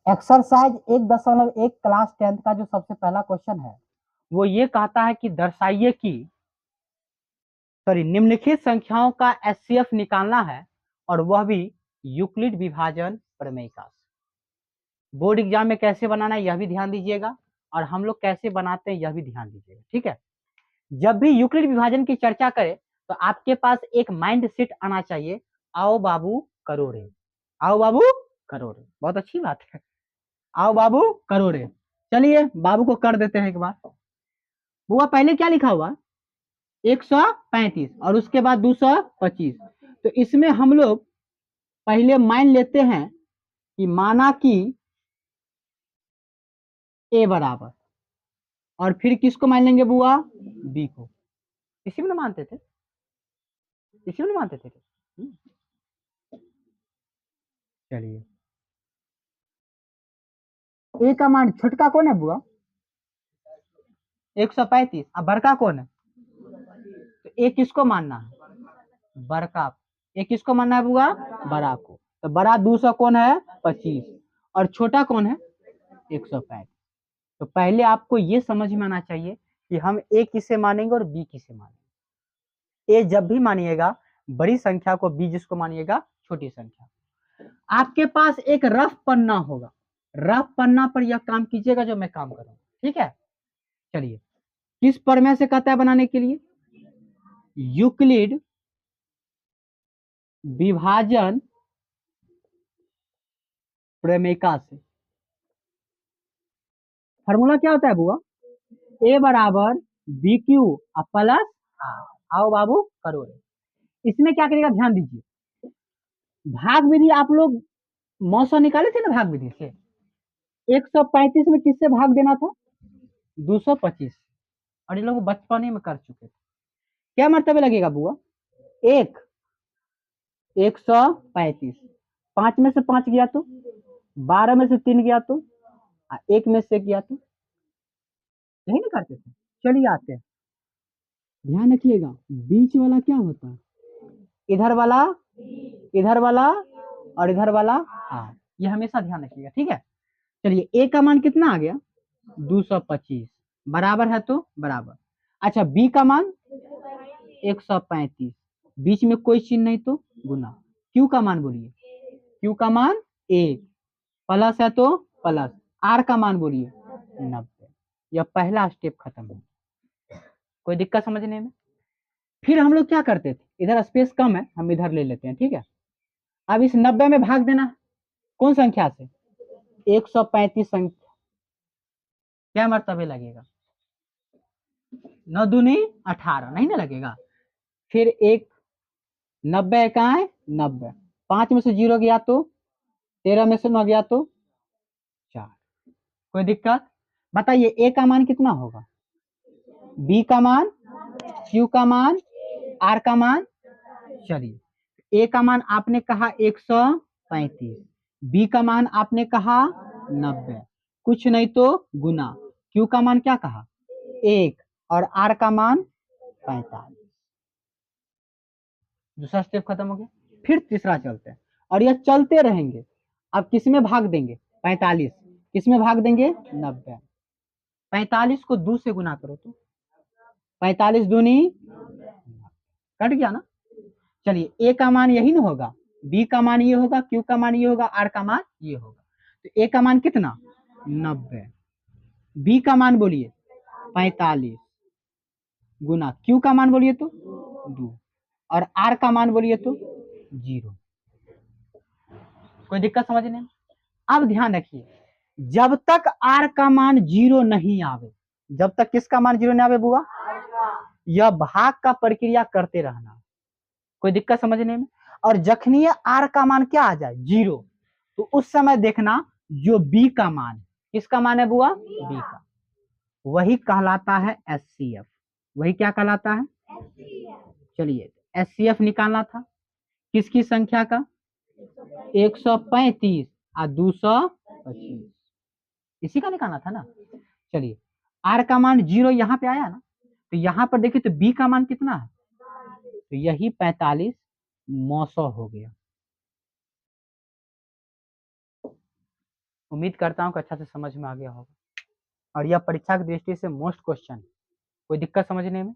Exercise 1.1 class 10th का जो सबसे पहला क्वेश्चन है वो ये कहता है कि दर्शाइए कि निम्नलिखित संख्याओं का एचसीएफ निकालना है और वह भी यूक्लिड विभाजन प्रमेय का। बोर्ड एग्जाम में कैसे बनाना है यह भी ध्यान दीजिएगा और हम लोग कैसे बनाते हैं यह भी ध्यान दीजिएगा, ठीक है। जब भी यूक्लिड विभाजन की चर्चा करें तो आपके पास एक माइंड सेट आना चाहिए, आओ बाबू करो रे, आओ बाबू करो रे। बहुत अच्छी बात है, आओ बाबू करो रे। चलिए बाबू को कर देते हैं एक बार। बुआ पहले क्या लिखा हुआ 135 और उसके बाद 225। तो इसमें हम लोग पहले मान लेते हैं कि माना कि ए बराबर, और फिर किसको मान लेंगे बुआ, बी को। इसी में ना मानते थे, इसी में ना मानते थे। चलिए ए का मान छोटका कौन है बुआ 135, अब बड़का कौन है, तो ए किसको मानना है, बड़का। ए किसको मानना है बुआ, बड़ा को। तो बड़ा 200 कौन है 25 और छोटा कौन है 135। तो पहले आपको ये समझ में आना चाहिए कि हम ए किसे मानेंगे और बी किसे मानेंगे। ए जब भी मानिएगा बड़ी संख्या को, बी जिसको मानिएगा छोटी संख्या। आपके पास एक रफ पन्ना होगा, रफ पन्ना पर यह काम कीजिएगा जो मैं काम कर रहा हूं, ठीक है। चलिए किस प्रमेय से कहता है बनाने के लिए, यूक्लिड विभाजन प्रमेयिका से। फॉर्मूला क्या होता है बुआ, ए बराबर बी क्यू प्लस आर। आओ बाबू करो रे। इसमें क्या करिएगा ध्यान दीजिए, भाग विधि आप लोग 900 निकाले थे ना भाग विधि से। 135 में किससे भाग देना था 225, और ये लोग बचपन ही में कर चुके थे। क्या मर्तबे लगेगा बुआ, एक 135, 5 में से 5 गया तो, 12 में से 3 गया तो, 1 में से गया तो, यही नहीं करते थे। चलिए आते हैं, ध्यान रखिएगा बीच वाला क्या होता है, इधर वाला, इधर वाला और इधर वाला आर, ये हमेशा ध्यान रखिएगा, ठीक है। चलिए ए का मान कितना आ गया 225, बराबर है तो बराबर। अच्छा बी का मान 135, बीच में कोई चिन्ह नहीं तो गुना। क्यू का मान बोलिए, क्यू का मान 1, प्लस है तो प्लस, आर का मान बोलिए 90। यह पहला स्टेप खत्म है, कोई दिक्कत समझने में। फिर हम लोग क्या करते थे, इधर स्पेस कम है हम इधर ले लेते हैं, ठीक है। अब इस 90 में भाग देना कौन संख्या से, 135 संख्या। क्या मर्तबे लगेगा 9 दूनी 18, नहीं ना लगेगा। फिर एक 90 इकाई 90, 5 में से 0 गया तो, 13 में से 9 गया तो 4। कोई दिक्कत, बताइए ए का मान कितना होगा, बी का मान, क्यू का मान, आर का मान। चलिए ए का मान आपने कहा 135, बी का मान आपने कहा 90, कुछ नहीं तो गुना, क्यू का मान क्या कहा 1 और आर का मान 45। दूसरा स्टेप खत्म हो गया। फिर तीसरा चलते हैं और यह चलते रहेंगे। अब किसमें भाग देंगे 45, किसमें भाग देंगे 90। 45 को 2 से गुना करो तो 45 दूनी, कट गया ना। चलिए ए का मान यही ना होगा, बी का मान ये होगा, क्यू का मान ये होगा, आर का मान ये होगा। तो ए का मान कितना 90, बी का मान बोलिए 45 गुना, क्यू का मान बोलिए तो 2 और आर का मान बोलिए तो 0। कोई दिक्कत समझने में। अब ध्यान रखिए जब तक आर का मान 0 नहीं आवे, जब तक किसका मान 0 नहीं आवे बुआ, यह भाग का प्रक्रिया करते रहना। कोई दिक्कत समझने में। और जखनी आर का मान क्या आ जाए 0, तो उस समय देखना जो बी का मान, किसका मान है बुआ, बी का, वही कहलाता है एचसीएफ। वही क्या कहलाता है, चलिए एचसीएफ निकालना था किसकी संख्या का 135 और 225, इसी का निकालना था ना। चलिए आर का मान 0 यहाँ पे आया ना, तो यहाँ पर देखिए तो बी का मान कितना है, तो यही 45 900 हो गया। उम्मीद करता हूँ कि अच्छा से समझ में आ गया होगा। और यह परीक्षा की दृष्टि से मोस्ट क्वेश्चन, कोई दिक्कत समझने में?